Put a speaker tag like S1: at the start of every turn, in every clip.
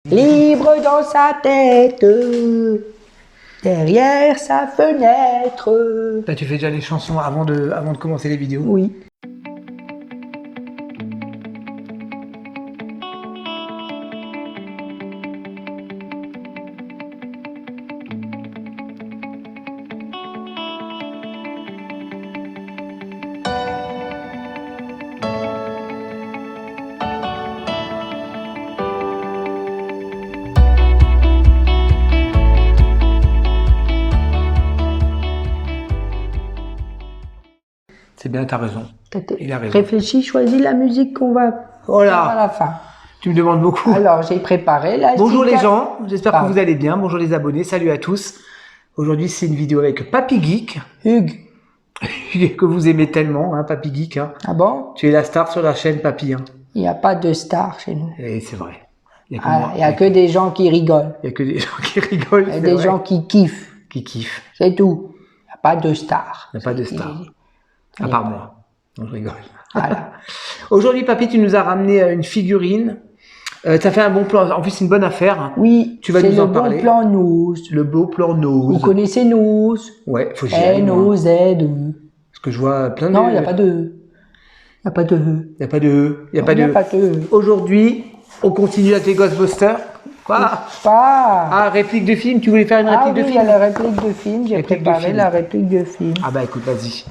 S1: Libre dans sa tête, derrière sa fenêtre.
S2: Là, tu fais déjà les chansons avant de commencer les vidéos?
S1: Oui.
S2: C'est bien, t'as raison. Il a raison.
S1: Réfléchis, choisis la musique qu'on va
S2: Voilà.
S1: faire à la fin.
S2: Tu me demandes beaucoup.
S1: Alors, j'ai préparé la
S2: Bonjour les
S1: cigale.
S2: gens, j'espère que vous allez bien. Bonjour les abonnés, salut à tous. Aujourd'hui, c'est une vidéo avec Papy Geek.
S1: Hugues.
S2: Que vous aimez tellement, hein, Papy Geek. Hein.
S1: Ah bon?
S2: Tu es la star sur la chaîne, Papy. Hein.
S1: Il n'y a pas de star chez nous.
S2: Et c'est vrai. Il
S1: n'y a que des gens qui rigolent.
S2: Il n'y a que des gens qui rigolent.
S1: Et des gens qui kiffent.
S2: Qui kiffent.
S1: C'est tout. Il n'y a pas de star.
S2: Il n'y a pas de star. À part moi. Non, je rigole.
S1: Voilà.
S2: Aujourd'hui, Papy, tu nous as ramené une figurine. Ça fait un bon plan. En plus, c'est une bonne affaire.
S1: Oui,
S2: tu vas nous en parler.
S1: C'est le bon plan Nose.
S2: Le beau plan Nose.
S1: Vous connaissez Nose?
S2: Ouais, faut que j'y aille.
S1: N-O-Z-E.
S2: Parce que je vois plein de...
S1: Non, il n'y a pas de E. Il n'y a pas de E.
S2: Il n'y a pas de E. Il n'y a pas de
S1: E.
S2: Aujourd'hui, on continue avec les Ghostbusters. Quoi? Ah, réplique de film. Tu voulais faire une réplique de film?
S1: Ah oui, il y a la réplique de film. J'ai préparé la réplique de film.
S2: Ah bah écoute, vas-y.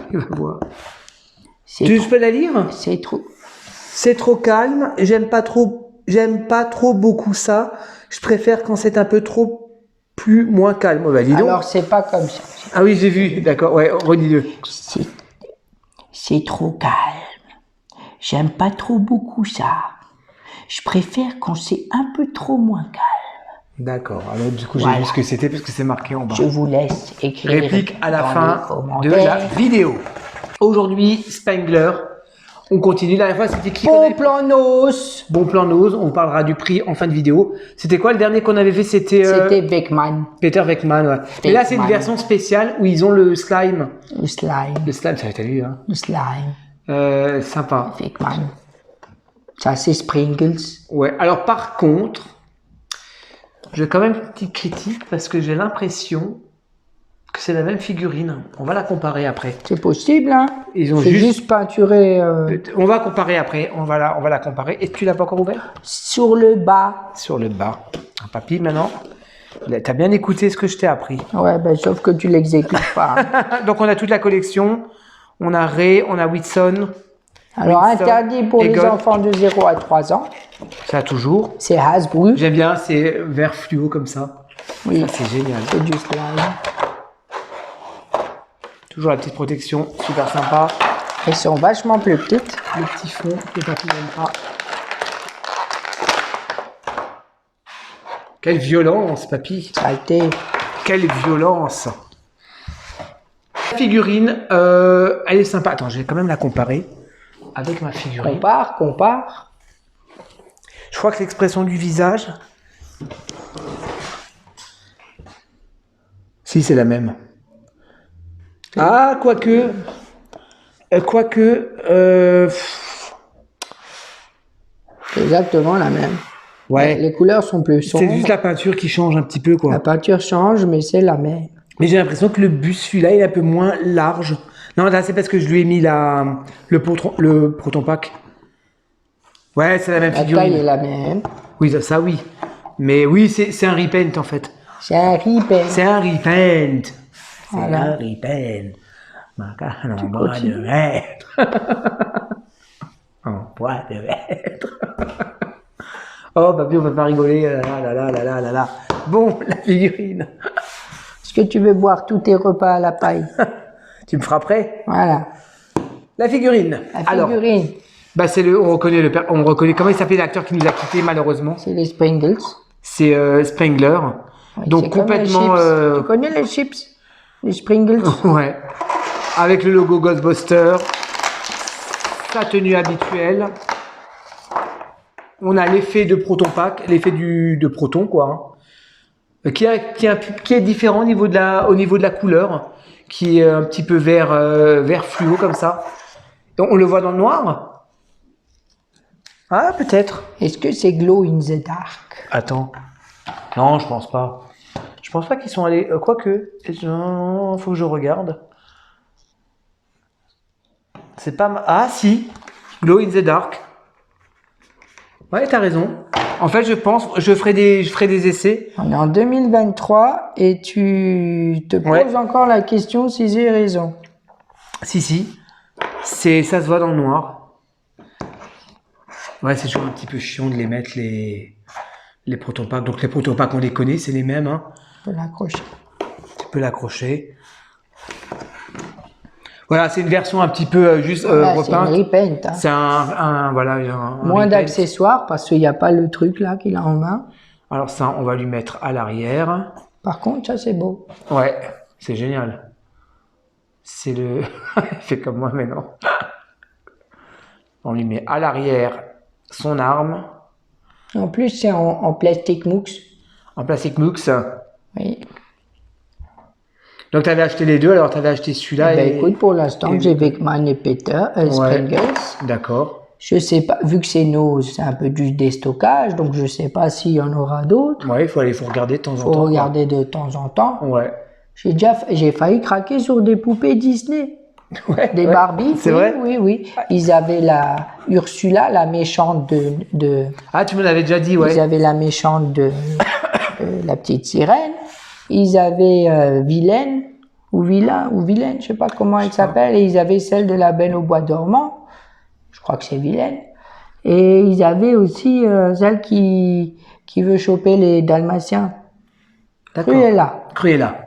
S2: Tu vas voir. Je peux la lire?
S1: C'est trop.
S2: C'est trop calme. J'aime pas trop beaucoup ça. Je préfère quand c'est un peu trop moins calme. Oh bah, dis donc.
S1: Alors c'est pas comme ça.
S2: Ah oui, j'ai vu. D'accord. Ouais, redis-le.
S1: C'est trop calme. J'aime pas trop beaucoup ça. Je préfère quand c'est un peu trop moins calme.
S2: D'accord. Alors du coup, j'ai vu ce que c'était parce que c'est marqué en bas.
S1: Je vous laisse écrire.
S2: Réplique à la fin de la vidéo. Aujourd'hui, Spengler. On continue. La dernière fois, c'était qui?
S1: Bon plan Nose.
S2: Bon plan Nose. On parlera du prix en fin de vidéo. C'était quoi le dernier qu'on avait fait? C'était
S1: Beckman.
S2: Peter Beckman, ouais. Mais là, c'est une version spéciale où ils ont le slime.
S1: Le slime.
S2: Le slime, ça t'as vu, hein?
S1: Le slime.
S2: Sympa.
S1: Beckman. Ça, c'est Sprinkles.
S2: Ouais. Alors, par contre, j'ai quand même une petite critique parce que j'ai l'impression que c'est la même figurine. On va la comparer après.
S1: C'est possible, hein?
S2: Ils ont
S1: juste peinturé.
S2: On va comparer après. On va la comparer. Et tu l'as pas encore ouvert?
S1: Sur le bas.
S2: Sur le bas. Papy, maintenant, t'as bien écouté ce que je t'ai appris.
S1: Ouais, ben, sauf que tu l'exécutes pas. Hein.
S2: Donc, on a toute la collection. On a Ray, on a Whitson.
S1: Alors, interdit pour les enfants de 0 à 3 ans.
S2: Ça, toujours.
S1: C'est Hasbro.
S2: J'aime bien, c'est vert fluo comme ça.
S1: Oui.
S2: Ça, c'est génial.
S1: C'est du slime.
S2: Toujours la petite protection, super sympa.
S1: Elles sont vachement plus petites.
S2: Le petit fond que Papy n'aime pas. Quelle violence, Papy.
S1: Saleté.
S2: Quelle violence. La figurine, elle est sympa. Attends, je vais quand même la comparer avec ma figurine.
S1: Compare.
S2: Je crois que l'expression du visage... Si, c'est la même. Ah, quoique...
S1: C'est exactement la même.
S2: Ouais.
S1: Les couleurs sont plus sombres.
S2: C'est juste la peinture qui change un petit peu, quoi.
S1: La peinture change, mais c'est la même.
S2: Mais j'ai l'impression que le bus, celui-là, il est un peu moins large. Non, là, c'est parce que je lui ai mis le proton pack. Ouais, c'est la même figurine.
S1: La taille est la même.
S2: Oui, ça oui. Mais oui, c'est un repaint, en fait.
S1: C'est un repaint.
S2: C'est un repaint.
S1: Voilà.
S2: C'est un repaint. En bois de maître. En bois de maître. Oh, papy, on va pas rigoler. Là. Bon, la figurine.
S1: Est-ce que tu veux boire tous tes repas à la paille?
S2: Tu me frapperais?
S1: Voilà.
S2: La figurine.
S1: La figurine.
S2: Alors, bah on reconnaît comment il s'appelait l'acteur qui nous a quittés malheureusement.
S1: C'est les Springles.
S2: C'est Spengler.
S1: Ouais,
S2: donc complètement.
S1: Tu connais les chips? Les Springles.
S2: Ouais. Avec le logo Ghostbuster. Sa tenue habituelle. On a l'effet de proton pack, l'effet de proton quoi. Qui est différent au niveau de la couleur, qui est un petit peu vert fluo comme ça. Donc on le voit dans le noir. Ah, peut-être.
S1: Est-ce que c'est Glow in the Dark?
S2: Attends. Non, je pense pas. Je pense pas qu'ils sont allés. Quoique. Faut que je regarde. C'est pas. Ah, si. Glow in the Dark. Ouais, t'as raison. En fait, je pense. Je ferai des essais.
S1: On est en 2023 et tu te poses encore la question si j'ai raison.
S2: Si. Ça se voit dans le noir. Ouais, c'est toujours un petit peu chiant de les mettre, les protopacks. Donc, les protopacks, on les connaît, c'est les mêmes. Hein.
S1: Je peux l'accrocher.
S2: Tu peux l'accrocher. Voilà, c'est une version un petit peu juste
S1: Voilà,
S2: repeinte.
S1: c'est une repaint. Hein.
S2: C'est un
S1: Moins
S2: repaint.
S1: d'accessoires parce qu'il n'y a pas le truc là qu'il a en main.
S2: Alors ça, on va lui mettre à l'arrière.
S1: Par contre, ça c'est beau.
S2: Ouais, c'est génial. C'est le... Il fait comme moi maintenant. On lui met à l'arrière son arme.
S1: En plus, c'est en plastique mousse.
S2: En plastique mousse.
S1: Oui.
S2: Donc tu avais acheté les deux, alors tu avais acheté celui-là
S1: Ben, écoute, pour l'instant, j'ai Beckman et Peter, Springles.
S2: D'accord.
S1: Je sais pas, vu que c'est nos, c'est un peu du déstockage, donc je sais pas s'il y en aura d'autres.
S2: Ouais, faut regarder de temps en temps.
S1: Faut regarder de temps en temps.
S2: Ouais.
S1: J'ai failli craquer sur des poupées Disney. Des Barbie.
S2: C'est vrai?
S1: Oui. Ils avaient la Ursula, la méchante de...
S2: Ah, tu me l'avais déjà dit, ouais.
S1: Ils avaient la méchante de la petite sirène. Ils avaient Vilaine, ou Vilaine, je sais pas comment elle s'appelle. Et ils avaient celle de la Belle au bois dormant. Je crois que c'est Vilaine. Et ils avaient aussi celle qui veut choper les Dalmatiens.
S2: D'accord. Cruella.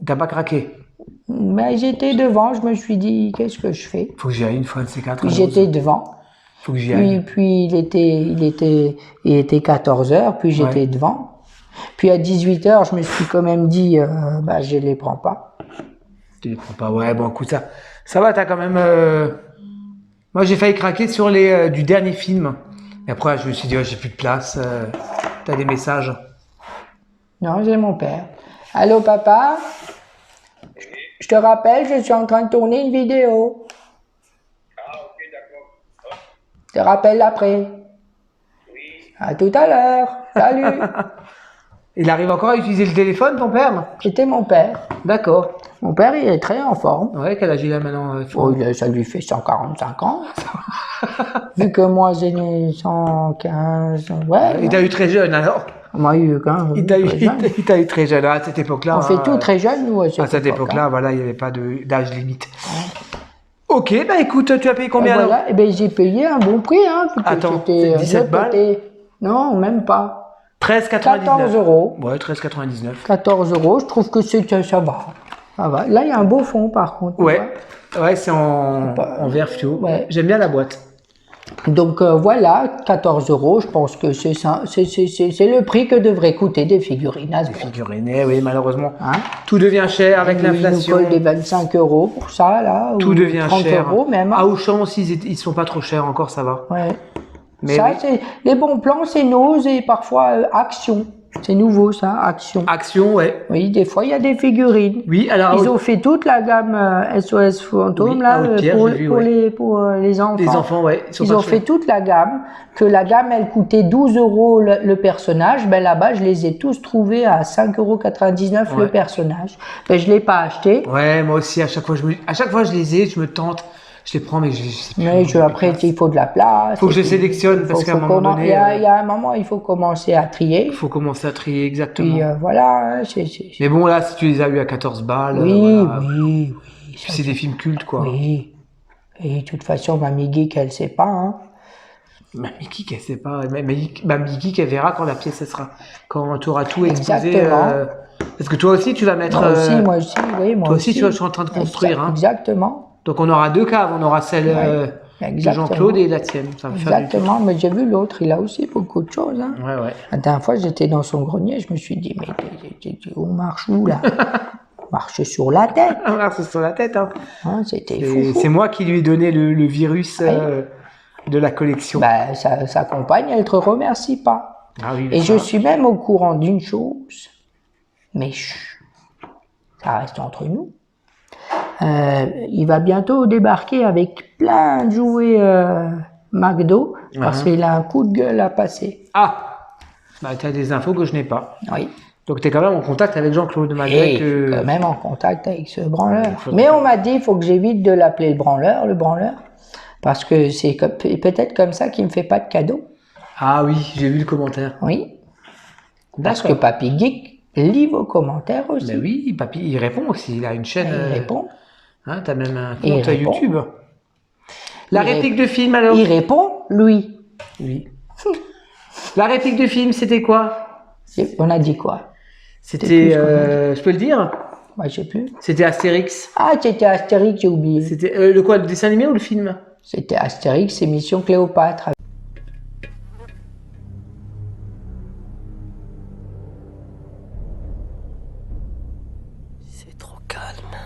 S2: T'as pas craqué?
S1: Ben, j'étais devant, je me suis dit, qu'est-ce que je fais?
S2: Faut que j'y aille une fois de ces quatre.
S1: Puis j'étais devant.
S2: Faut que j'y aille.
S1: Puis il était 14h, puis j'étais devant. Puis à 18h, je me suis quand même dit, je les prends pas.
S2: Tu les prends pas, ouais, bon, écoute, ça va, t'as quand même... Moi, j'ai failli craquer sur du dernier film. Et après, je me suis dit, j'ai plus de place. T'as des messages?
S1: Non, j'ai mon père. Allô, papa? Je te rappelle, je suis en train de tourner une vidéo.
S3: Ah, ok, d'accord.
S1: Je te rappelle après.
S3: Oui.
S1: À tout à l'heure. Salut.
S2: Il arrive encore à utiliser le téléphone, ton père?
S1: C'était mon père.
S2: D'accord.
S1: Mon père, il est très en forme.
S2: Ouais, quel âge il a maintenant?
S1: Ça lui fait 145 ans. Vu que moi, j'ai né 115. Ouais.
S2: Il t'a eu très jeune, alors?
S1: Moi, il
S2: t'a eu très jeune, à cette époque-là.
S1: On fait tout très jeune, nous,
S2: à cette époque-là, voilà, il n'y avait pas d'âge limite. Ok, bah écoute, tu as payé combien?
S1: Voilà, et j'ai payé un bon prix, hein.
S2: Attends, 17 balles?
S1: Non, même pas.
S2: 13,99.
S1: 14 euros.
S2: Ouais, 13,99.
S1: 14 euros, je trouve que ça va. Ça va. Là, il y a un beau fond, par contre.
S2: Ouais, c'est en verre fluo.
S1: Ouais.
S2: J'aime bien la boîte.
S1: Donc voilà, 14 euros, je pense que c'est le prix que devraient coûter des figurines.
S2: Des figurines, oui, malheureusement.
S1: Hein?
S2: Tout devient cher avec l'inflation.
S1: Ils nous collent des 25 euros pour ça, là.
S2: Tout devient
S1: 30
S2: cher.
S1: Euros même.
S2: À Auchan aussi, ils sont pas trop chers encore, ça va.
S1: Ouais.
S2: Mais
S1: ça, c'est les bons plans, c'est Nose et parfois Action. C'est nouveau, ça, Action.
S2: Action, ouais.
S1: Oui, des fois, il y a des figurines.
S2: Oui, alors...
S1: Ils ont fait toute la gamme SOS Fantôme, là, pour les enfants.
S2: Les enfants, ouais.
S1: Ils ont fait toute la gamme, que la gamme, elle coûtait 12 euros le personnage. Ben là-bas, je les ai tous trouvés à 5,99 € le personnage. Ben, je l'ai pas acheté.
S2: Ouais, moi aussi, à chaque fois, je les ai, je me tente. Je les prends, mais je sais plus.
S1: Mais après, il faut de la place.
S2: Faut que je sélectionne, parce qu'à un moment donné...
S1: Il y a un moment, il faut commencer à trier.
S2: Il faut commencer à trier, exactement.
S1: Puis voilà.
S2: Mais bon, là, si tu les as eu à 14 balles...
S1: Oui.
S2: Puis c'est des films cultes, quoi.
S1: Oui. Et de toute façon, Mamie Geek, elle sait pas, hein.
S2: Mamie Geek, elle sait pas. Mamie Geek, elle verra quand la pièce, elle sera... Quand tu auras tout exposé...
S1: Exactement.
S2: Parce que toi aussi, tu vas mettre...
S1: Moi aussi, oui.
S2: Toi aussi, tu es en train de construire, hein.
S1: Exactement.
S2: Donc on aura deux caves, on aura celle de Jean-Claude et la tienne. Ça va
S1: exactement, mais j'ai vu l'autre, il a aussi beaucoup de choses. Hein.
S2: Ouais.
S1: La dernière fois, j'étais dans son grenier, je me suis dit, mais on marche où là? On marche sur la tête.
S2: On marche sur la tête, hein.
S1: C'était fou.
S2: C'est moi qui lui ai donné le virus de la collection.
S1: Bah, sa compagne, elle te remercie pas.
S2: Ah oui,
S1: et je suis même au courant d'une chose, mais chut, ça reste entre nous. Il va bientôt débarquer avec plein de jouets McDo Parce
S2: Ah.
S1: qu'il a un coup de gueule à passer.
S2: Ah, bah tu as des infos que je n'ai pas.
S1: Oui.
S2: Donc tu es quand même en contact avec Jean-Claude malgré
S1: Et
S2: que...
S1: quand même en contact avec ce branleur.
S2: faudrait
S1: Mais on m'a dit, il faut que j'évite de l'appeler le branleur. Parce que c'est peut-être comme ça qu'il me fait pas de cadeau.
S2: Ah oui, j'ai vu le commentaire.
S1: Oui. Parce que
S2: D'accord.
S1: Papy Geek lit vos commentaires aussi.
S2: Ben oui, papy, il répond aussi. Il a une chaîne.
S1: Il répond.
S2: Hein, t'as même un
S1: Il
S2: compte
S1: répond.
S2: YouTube. La
S1: Il
S2: réplique de film alors?
S1: Il répond, lui.
S2: Oui. La réplique de film, c'était quoi?
S1: On a dit quoi?
S2: C'était.
S1: plus ce qu'on a
S2: Je peux le dire?
S1: Moi, je sais plus.
S2: C'était Astérix.
S1: Ah, c'était Astérix, j'ai oublié.
S2: C'était le quoi? Le dessin animé ou le film?
S1: C'était Astérix, c'est Mission Cléopâtre.
S4: C'est trop calme.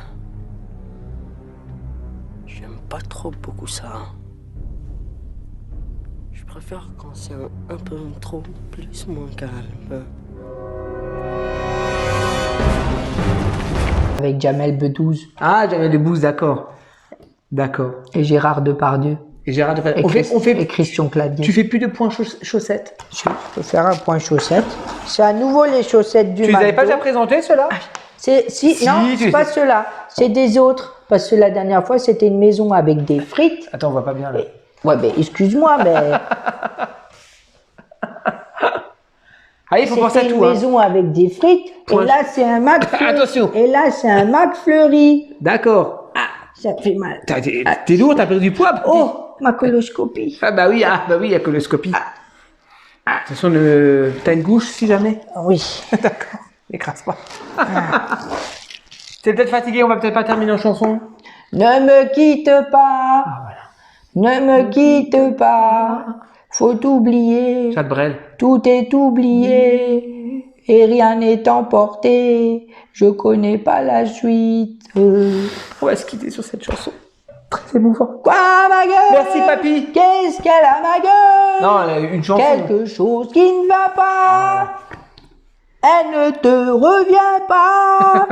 S4: J'aime pas trop beaucoup ça. Je préfère quand c'est un peu trop plus moins calme.
S1: Avec Jamel Bedouze
S2: Ah, j'avais des bouses, d'accord. D'accord.
S1: et Gérard Depardieu.
S2: Et Gérard Depardieu.
S1: Et Christian Clavier.
S2: Tu fais plus de points chaussettes?
S1: Je peux faire un point chaussettes. C'est à nouveau les chaussettes du
S2: Tu les avais pas
S1: McDo.
S2: déjà présentés ceux-là?
S1: Non,
S2: tu-
S1: c'est pas ceux-là. C'est des autres. Parce que la dernière fois, c'était une maison avec des frites.
S2: Attends, on voit pas bien là.
S1: Ouais, ben excuse-moi, mais
S2: Ah, il faut penser à
S1: c'était une
S2: tout. Hein.
S1: maison avec des frites.
S2: Point-
S1: Et là, c'est un McFlurry.
S2: Attention.
S1: Et là, c'est un McFlurry.
S2: D'accord.
S1: Ça fait mal.
S2: T'es lourd, t'as perdu du poids? Petit.
S1: Oh, ma coloscopie.
S2: Ah bah oui, il y a coloscopie. De toute façon, t'as une gouche si jamais?
S1: Oui.
S2: D'accord, n'écrase pas. T'es peut-être fatigué, on va peut-être pas terminer en chanson.
S1: Ne me quitte pas.
S2: Ah,
S1: Ne me quitte pas. Faut oublier.
S2: Chad Brel.
S1: Tout est oublié. Et rien n'est emporté. Je connais pas la suite.
S2: On va se quitter sur cette chanson. Très émouvant.
S1: Quoi, ma gueule?
S2: Merci, papy.
S1: Qu'est-ce qu'elle a, ma gueule?
S2: Non, une chanson.
S1: Quelque chose qui ne va pas. Elle ne te revient pas.